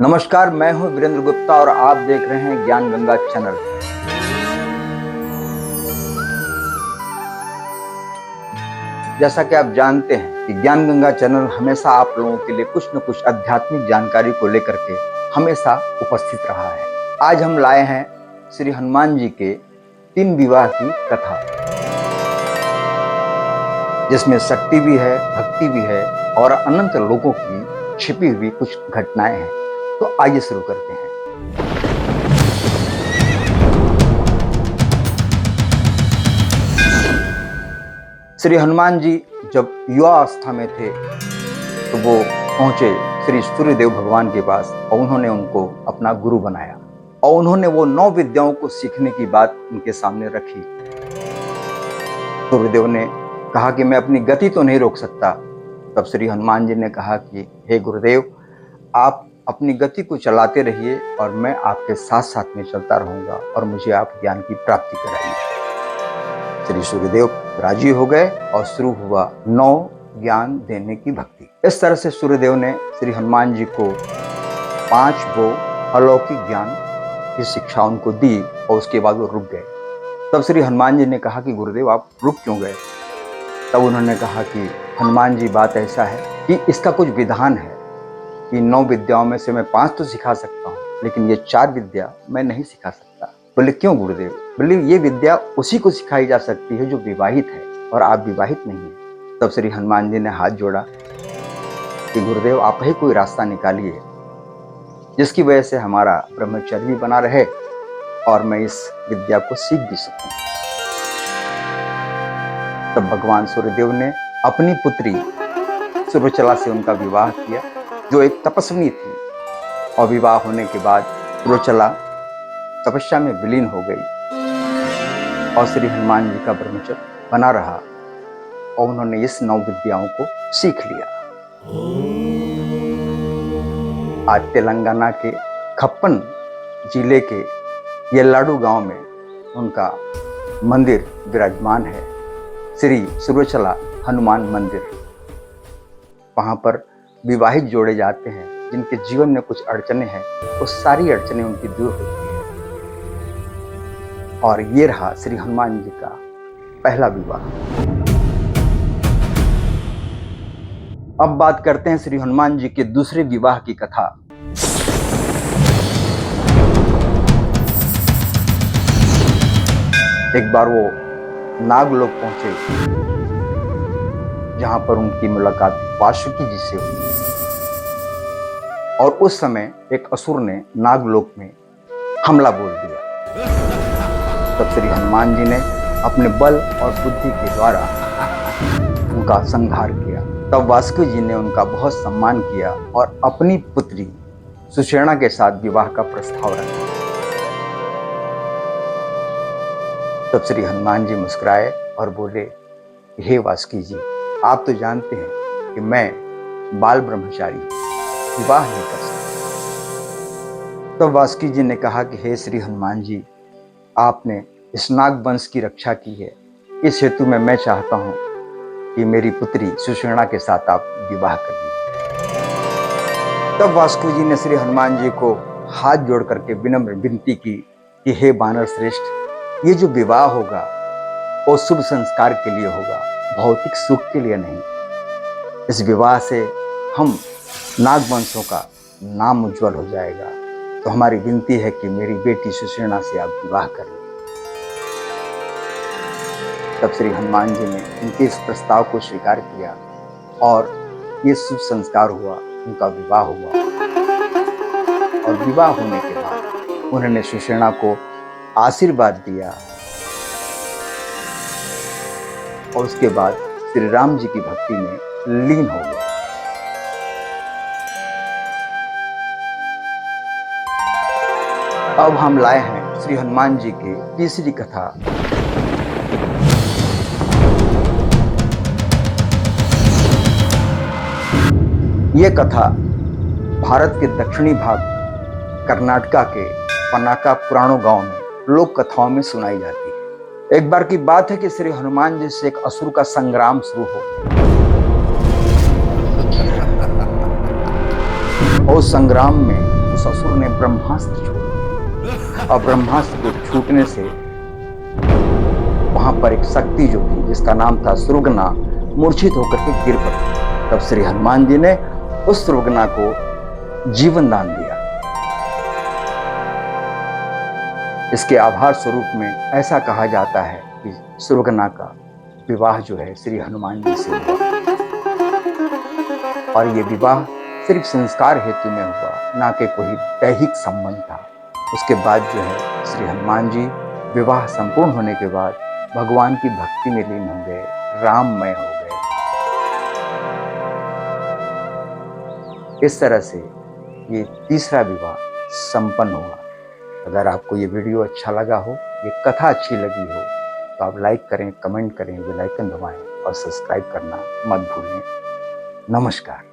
नमस्कार, मैं हूं वीरेंद्र गुप्ता और आप देख रहे हैं ज्ञान गंगा चैनल। जैसा कि आप जानते हैं कि ज्ञान गंगा चैनल हमेशा आप लोगों के लिए कुछ न कुछ आध्यात्मिक जानकारी को लेकर के हमेशा उपस्थित रहा है। आज हम लाए हैं श्री हनुमान जी के 3 विवाह की कथा, जिसमें शक्ति भी है, भक्ति भी है और अनंत लोगों की छिपी हुई कुछ घटनाएं हैं। तो आइए शुरू करते हैं। श्री हनुमान जी जब युवा अवस्था में थे तो वो पहुंचे श्री सूर्यदेव भगवान के पास और उन्होंने उनको अपना गुरु बनाया और उन्होंने वो 9 विद्याओं को सीखने की बात उनके सामने रखी। सूर्यदेव ने कहा कि मैं अपनी गति तो नहीं रोक सकता। तब श्री हनुमान जी ने कहा कि हे गुरुदेव, आप अपनी गति को चलाते रहिए और मैं आपके साथ साथ में चलता रहूंगा और मुझे आप ज्ञान की प्राप्ति कराइए। श्री सूर्यदेव राजी हो गए और शुरू हुआ 9 ज्ञान देने की भक्ति। इस तरह से सूर्यदेव ने श्री हनुमान जी को 5 वो अलौकिक ज्ञान की शिक्षा उनको दी और उसके बाद वो रुक गए। तब श्री हनुमान जी ने कहा कि गुरुदेव, आप रुक क्यों गए? तब उन्होंने कहा कि हनुमान जी, बात ऐसा है कि इसका कुछ विधान है कि 9 विद्याओं में से मैं 5 तो सिखा सकता हूँ, लेकिन ये 4 विद्या मैं नहीं सिखा सकता। बोले क्यों गुरुदेव? बोले ये विद्या उसी को सिखाई जा सकती है जो विवाहित है और आप विवाहित नहीं है। तब श्री हनुमान जी ने हाथ जोड़ा कि गुरुदेव, आप ही कोई रास्ता निकालिए जिसकी वजह से हमारा ब्रह्मचर्य भी बना रहे और मैं इस विद्या को सीख भी सकूं। तब भगवान सूर्यदेव ने अपनी पुत्री सुरचला से उनका विवाह किया, जो एक तपस्विनी थी। और विवाह होने के बाद सुरचला तपस्या में विलीन हो गई और श्री हनुमान जी का ब्रह्मचर्य बना रहा और उन्होंने इस 9 विद्याओं को सीख लिया। आज तेलंगाना के खप्पन जिले के येल्लाडू गांव में उनका मंदिर विराजमान है, श्री सुरचला हनुमान मंदिर। वहां पर विवाहित जोड़े जाते हैं जिनके जीवन में कुछ अड़चने हैं, वो सारी अड़चने उनकी दूर होती हैं। और ये रहा श्री हनुमान जी का पहला विवाह। अब बात करते हैं श्री हनुमान जी के दूसरे विवाह की कथा। एक बार वो नागलोक पहुंचे, जहां पर उनकी मुलाकात वासुकी जी से हुई और उस समय एक असुर ने नागलोक में हमला बोल दिया। तब श्री हनुमान जी ने अपने बल और बुद्धि के द्वारा उनका संहार किया। तब वासुकी जी ने उनका बहुत सम्मान किया और अपनी पुत्री सुषेणा के साथ विवाह का प्रस्ताव रखा। तब श्री हनुमान जी मुस्कुराए और बोले, हे वासुकी जी, आप तो जानते हैं कि मैं बाल ब्रह्मचारी विवाह नहीं कर सकता। तब वासुकी जी ने कहा कि हे श्री हनुमान जी, आपने इस नाग वंश की रक्षा की है, इस हेतु में मैं चाहता हूं कि मेरी पुत्री सुषेणा के साथ आप विवाह कर लीजिए। तब वासुकी जी ने श्री हनुमान जी को हाथ जोड़ करके विनम्र विनती की कि हे वानर श्रेष्ठ, ये जो विवाह होगा वो शुभ संस्कार के लिए होगा, भौतिक सुख के लिए नहीं। इस विवाह से हम नागवंशों का नाम उज्जवल हो जाएगा, तो हमारी विनती है कि मेरी बेटी सुषेणा से आप विवाह कर लें। तब श्री हनुमान जी ने उनके इस प्रस्ताव को स्वीकार किया और ये शुभ संस्कार हुआ, उनका विवाह हुआ। और विवाह होने के बाद उन्होंने सुषेणा को आशीर्वाद दिया और उसके बाद श्री राम जी की भक्ति में लीन हो गए। अब हम लाए हैं श्री हनुमान जी की तीसरी कथा। ये कथा भारत के दक्षिणी भाग कर्नाटका के पनाका पुराणो गांव में लोक कथाओं में सुनाई जाती है। एक बार की बात है कि श्री हनुमान जी से एक असुर का संग्राम शुरू हो और उस संग्राम में ससुर ने ब्रह्मास्त्र छोड़ दिया और ब्रह्मास्त्र को छूटने से वहां पर एक शक्ति जो थी जिसका नाम था सुरगना मूर्छित होकर के गिर पड़ी। तब श्री हनुमान जी ने उस सुरगना को जीवन दान दिया। इसके आभार स्वरूप में ऐसा कहा जाता है कि सुरगना का विवाह जो है श्री हनुमान जी से हुआ और ये विवाह सिर्फ संस्कार हेतु में हुआ, ना कि कोई दैहिक संबंध था। उसके बाद जो है श्री हनुमान जी विवाह संपूर्ण होने के बाद भगवान की भक्ति में लीन हो गए, राममय हो गए। इस तरह से ये तीसरा विवाह संपन्न हुआ। अगर आपको ये वीडियो अच्छा लगा हो, ये कथा अच्छी लगी हो, तो आप लाइक करें, कमेंट करें, बेल आइकन दबाएं और सब्सक्राइब करना मत भूलें। नमस्कार।